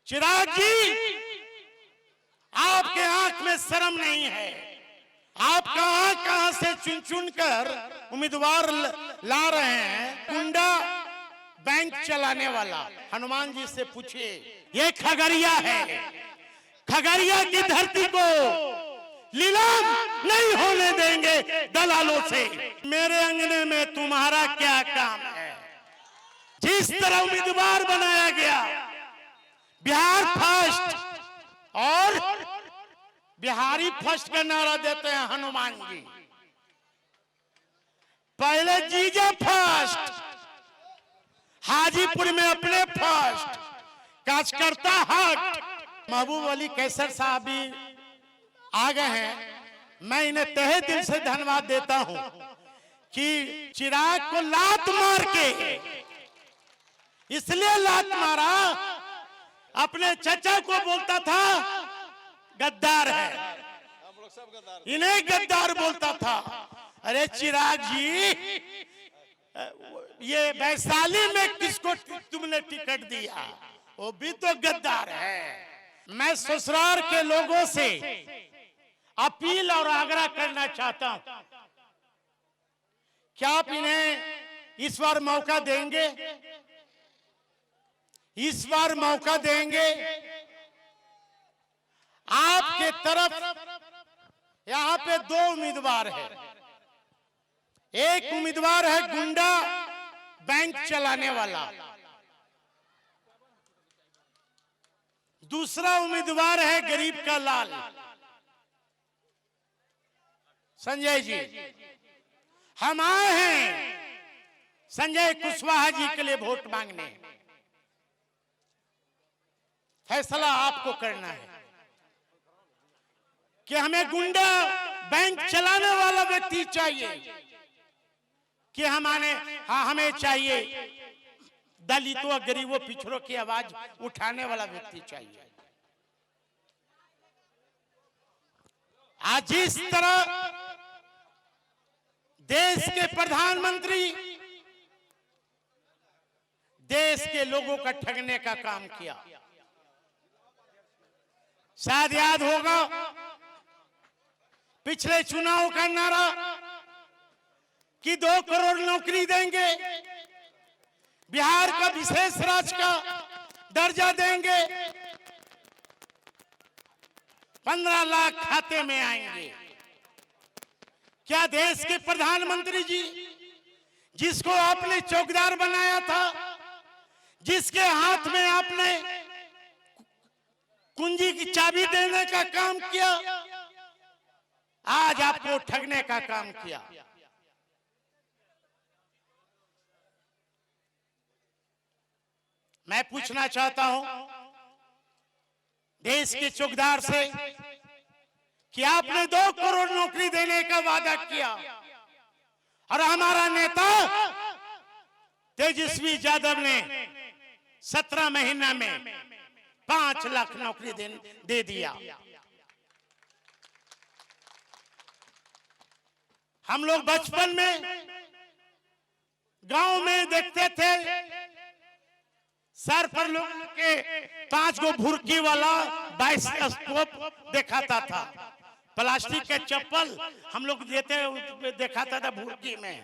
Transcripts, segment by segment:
चिराग जी, आपके आंख में शर्म नहीं है। आप कहां से चुन चुन कर उम्मीदवार ला रहे हैं। गुंडा बैंक चलाने वाला हनुमान जी से पूछिए, ये खगड़िया है। खगड़िया की धरती को नीलाम नहीं होने देंगे दलालों से। मेरे अंगने में तुम्हारा क्या काम है। जिस तरह उम्मीदवार बनाया गया, बिहार फर्स्ट और बिहारी फर्स्ट का नारा देते हैं हनुमान जी। पहले जीजा फर्स्ट, हाजीपुर में अपने फर्स्ट, कार्यकर्ता हट। महबूब अली कैसर साहब भी आ गए हैं। मैं इन्हें तहे दिल से धन्यवाद देता हूं कि चिराग को लात मार के, इसलिए लात मारा, अपने चचा को बोलता था गद्दार है, इन्हें गद्दार बोलता था। अरे चिराग जी, ये वैशाली में किसको तुमने टिकट दिया, वो भी तो गद्दार है। मैं ससुराल के लोगों से अपील और आग्रह करना चाहता हूं, क्या आप इन्हें इस बार मौका देंगे? इस बार मौका देंगे? आपके तरफ यहां पे दो उम्मीदवार है। एक उम्मीदवार है गुंडा बैंक चलाने वाला, दूसरा उम्मीदवार है गरीब का लाल संजय जी। हम आए हैं संजय कुशवाहा जी के लिए वोट मांगने। फैसला आपको करना है कि हमें गुंडा बैंक चलाने वाला व्यक्ति चाहिए कि हमें चाहिए दलितों, गरीबों, पिछड़ों की आवाज उठाने वाला व्यक्ति चाहिए। आज जिस तरह देश के प्रधानमंत्री देश के लोगों का ठगने का काम किया, शायद याद होगा पिछले चुनाव का नारा कि 2 करोड़ नौकरी देंगे, बिहार का विशेष राज्य का दर्जा देंगे, 15 लाख खाते में आएंगे। क्या देश के प्रधानमंत्री जी, जिसको आपने चौकीदार बनाया था, जिसके हाथ में आपने कुंजी की चाबी देने का काम किया, आज आपको ठगने का काम किया। मैं पूछना चाहता हूं देश के चौकीदार से कि आपने 2 करोड़ नौकरी देने का वादा किया और हमारा नेता तेजस्वी यादव ने 17 महीना में 5 लाख नौकरी दे दिया। हम लोग बचपन में गांव में देखते थे, सर पर लोग के 5 गो भुरकी वाला बाइस्कोप दिखाता था। प्लास्टिक के चप्पल हम लोग दिखाता था भुरकी में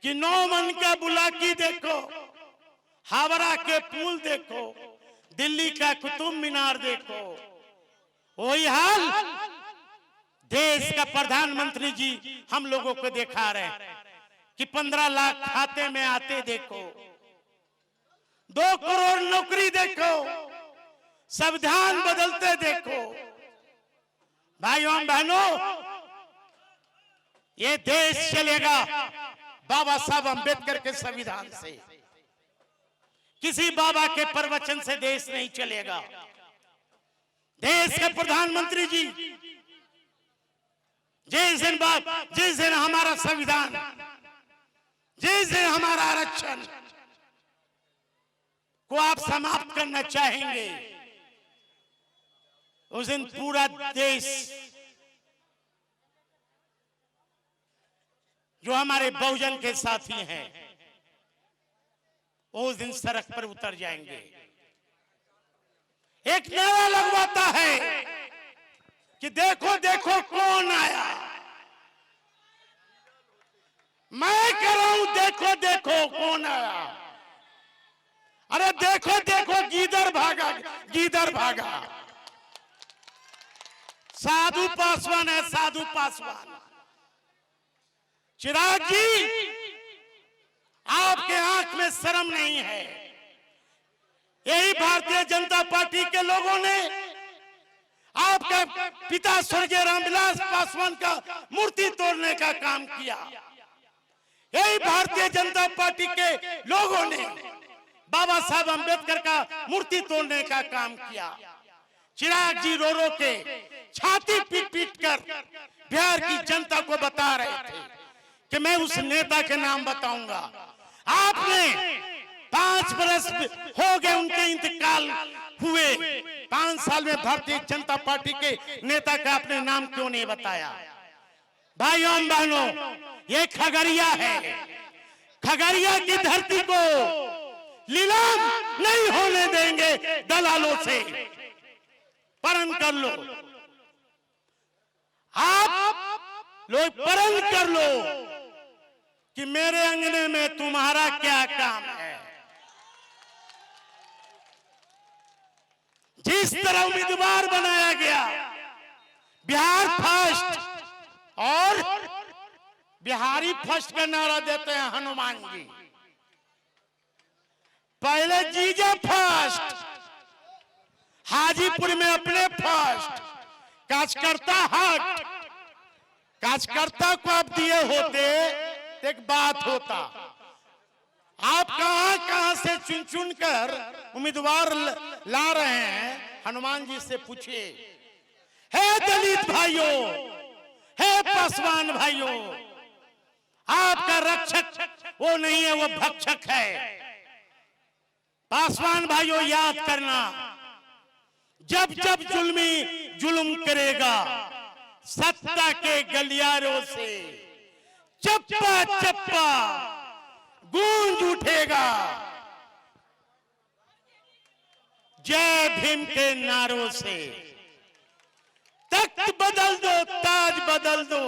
कि 9 मन का बुलाकी देखो, हावड़ा के पुल देखो, दिल्ली का कुतुब मीनार देखो। वही हाल देश का प्रधानमंत्री जी हम लोगों को दिखा रहे हैं कि 15 लाख खाते में आते देखो, 2 करोड़ नौकरी देखो, संविधान बदलते देखो। भाइयों बहनों, ये देश चलेगा बाबा साहब अंबेडकर के संविधान से, किसी बाबा के प्रवचन से देश नहीं चलेगा। देश के प्रधानमंत्री जी जिस दिन हमारा संविधान, जिस दिन हमारा आरक्षण को आप समाप्त करना चाहेंगे, उस दिन पूरा देश जो हमारे बहुजन के साथी हैं, उस दिन सड़क पर उतर जाएंगे। एक नारा लगवाता है कि देखो देखो कौन आया। मैं कह रहा हूं देखो देखो कौन आया। अरे देखो देखो गीदड़ भागा, गीदड़ भागा। साधु पासवान है, साधु पासवान। चिराग जी, आपके आंख में शर्म नहीं है। यही भारतीय जनता पार्टी के लोगों ने आपके पिता स्वर्गीय रामविलास पासवान का मूर्ति तोड़ने का काम किया। यही भारतीय जनता पार्टी के लोगों ने बाबा साहब अंबेडकर का मूर्ति तोड़ने का काम किया। चिराग जी रो रो के छाती पीट पीट कर बिहार की जनता को बता रहे थे कि मैं उस नेता के नाम बताऊंगा। आपने 5 बरस हो गए उनके इंतकाल हुए, 5 साल में भारतीय जनता पार्टी के नेता का आपने नाम क्यों नहीं बताया? भाइयों बहनों, ये खगड़िया है। खगड़िया की धरती को नीलाम नहीं होने देंगे दलालों से। प्रण कर लो, आप लोग प्रण कर लो कि मेरे अंगने में तुम्हारा क्या काम है। जिस तरह उम्मीदवार बनाया गया, बिहार फर्स्ट, और बिहारी फर्स्ट का नारा देते हैं हनुमान जी। पहले जीजा फर्स्ट, हाजीपुर में अपने फर्स्ट, कार्यकर्ता हक। कार्यकर्ता को आप दिए होते तो एक बात होता। आप कहां कहां से चुन चुन कर उम्मीदवार ला रहे हैं, हनुमान जी से पूछिए। हे दलित भाइयों, हे पासवान भाइयों, आपका रक्षक वो नहीं है, वो भक्षक है। पासवान भाइयों, याद करना, जब जब जुल्म करेगा, सत्ता के गलियारों से चप्पा चप्पा गूंज उठेगा। जय भीम के नारों से तख्त बदल दो, ताज बदल दो,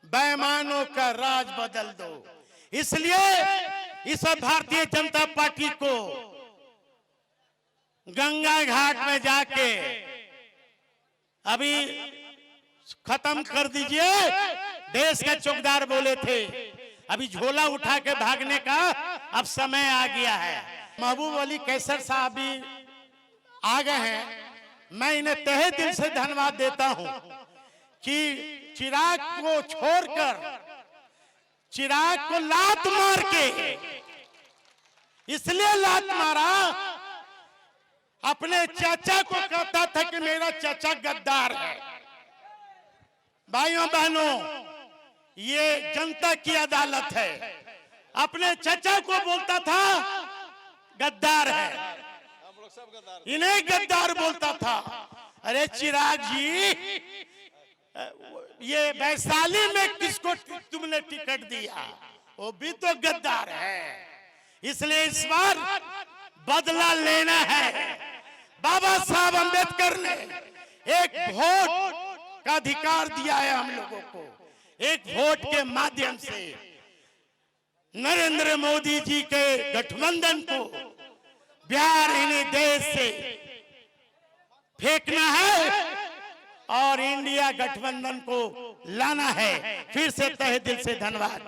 बेईमानों का राज बदल दो। इसलिए इस भारतीय जनता पार्टी को गंगा घाट में जाके अभी खत्म कर दीजिए। देश के चौकीदार बोले थे अभी झोला उठा के भागने का अब समय आ गया है। महबूब अली कैसर साहब भी आ गए हैं। मैं इन्हें तहे दिल से धन्यवाद देता हूं कि चिराग को छोड़कर, चिराग को लात मार के, इसलिए लात मारा, अपने चाचा को कहता था कि मेरा चाचा गद्दार है। भाइयों बहनों, ये जनता की अदालत है। अपने चाचा को बोलता था गद्दार है, इन्हें गद्दार बोलता था। अरे चिराग जी, ये वैशाली में किसको तुमने टिकट दिया? वो भी तो गद्दार है। इसलिए इस बार बदला लेना है। बाबा साहब अंबेडकर ने एक वोट का अधिकार दिया है हम लोगों को। एक वोट के माध्यम से नरेंद्र मोदी जी के गठबंधन को बिहार इन्हीं देश से फेंकना है और इंडिया गठबंधन को लाना है। फिर से तहे दिल से धन्यवाद।